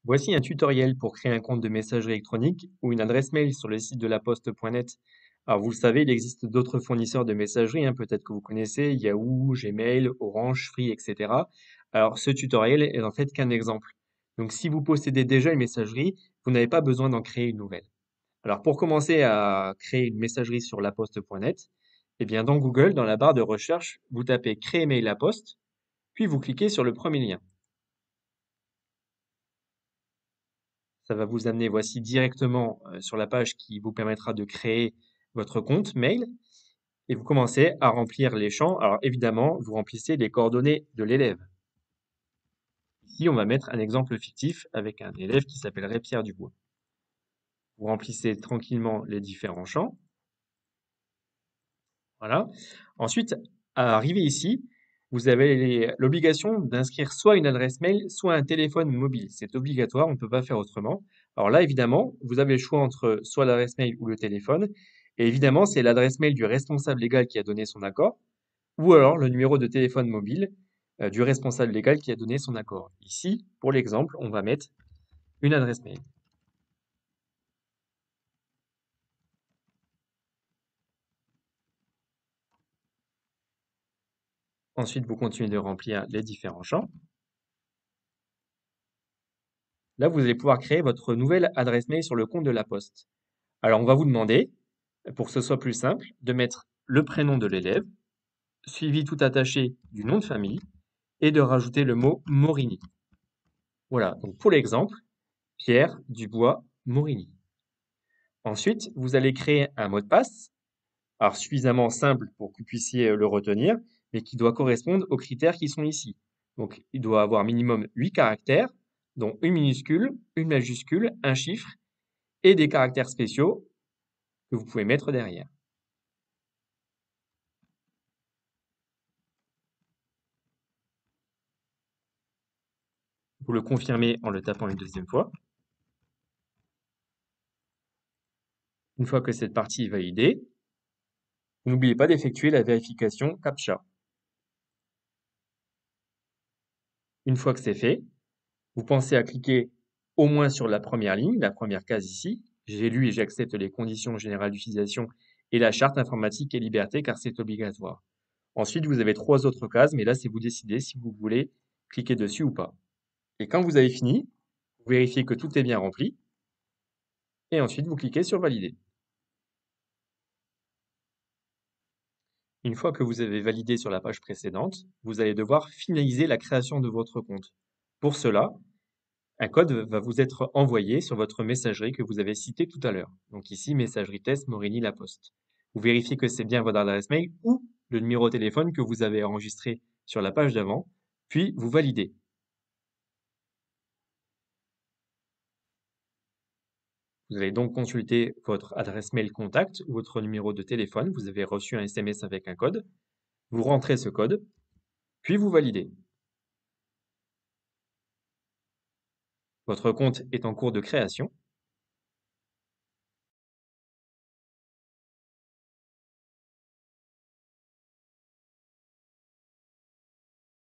Voici un tutoriel pour créer un compte de messagerie électronique ou une adresse mail sur le site de laposte.net. Alors vous le savez, il existe d'autres fournisseurs de messagerie, peut-être que vous connaissez, Yahoo, Gmail, Orange, Free, etc. Alors ce tutoriel est en fait qu'un exemple. Donc si vous possédez déjà une messagerie, vous n'avez pas besoin d'en créer une nouvelle. Alors pour commencer à créer une messagerie sur laposte.net, eh bien dans Google, dans la barre de recherche, vous tapez Créer mail La Poste, puis vous cliquez sur le premier lien. Ça va vous amener, voici, directement sur la page qui vous permettra de créer votre compte mail et vous commencez à remplir les champs. Alors évidemment, vous remplissez les coordonnées de l'élève. Ici, on va mettre un exemple fictif avec un élève qui s'appellerait Pierre Dubois. Vous remplissez tranquillement les différents champs. Voilà. Ensuite, arrivé ici, vous avez l'obligation d'inscrire soit une adresse mail, soit un téléphone mobile. C'est obligatoire, on ne peut pas faire autrement. Alors là, évidemment, vous avez le choix entre soit l'adresse mail ou le téléphone. Et évidemment, c'est l'adresse mail du responsable légal qui a donné son accord, ou alors le numéro de téléphone mobile du responsable légal qui a donné son accord. Ici, pour l'exemple, on va mettre une adresse mail. Ensuite, vous continuez de remplir les différents champs. Là, vous allez pouvoir créer votre nouvelle adresse mail sur le compte de La Poste. Alors, on va vous demander, pour que ce soit plus simple, de mettre le prénom de l'élève, suivi tout attaché du nom de famille, et de rajouter le mot Morini. Voilà, donc pour l'exemple, Pierre Dubois Morini. Ensuite, vous allez créer un mot de passe, alors suffisamment simple pour que vous puissiez le retenir, mais qui doit correspondre aux critères qui sont ici. Donc, il doit avoir minimum 8 caractères, dont une minuscule, une majuscule, un chiffre, et des caractères spéciaux que vous pouvez mettre derrière. Vous le confirmez en le tapant une deuxième fois. Une fois que cette partie est validée, vous n'oubliez pas d'effectuer la vérification CAPTCHA. Une fois que c'est fait, vous pensez à cliquer au moins sur la première ligne, la première case ici. J'ai lu et j'accepte les conditions générales d'utilisation et la charte informatique et liberté car c'est obligatoire. Ensuite, vous avez 3 autres cases, mais là, c'est vous décidez si vous voulez cliquer dessus ou pas. Et quand vous avez fini, vous vérifiez que tout est bien rempli et ensuite vous cliquez sur Valider. Une fois que vous avez validé sur la page précédente, vous allez devoir finaliser la création de votre compte. Pour cela, un code va vous être envoyé sur votre messagerie que vous avez citée tout à l'heure. Donc ici, messagerie test Morini La Poste. Vous vérifiez que c'est bien votre adresse mail ou le numéro de téléphone que vous avez enregistré sur la page d'avant, puis vous validez. Vous allez donc consulter votre adresse mail contact ou votre numéro de téléphone. Vous avez reçu un SMS avec un code. Vous rentrez ce code, puis vous validez. Votre compte est en cours de création.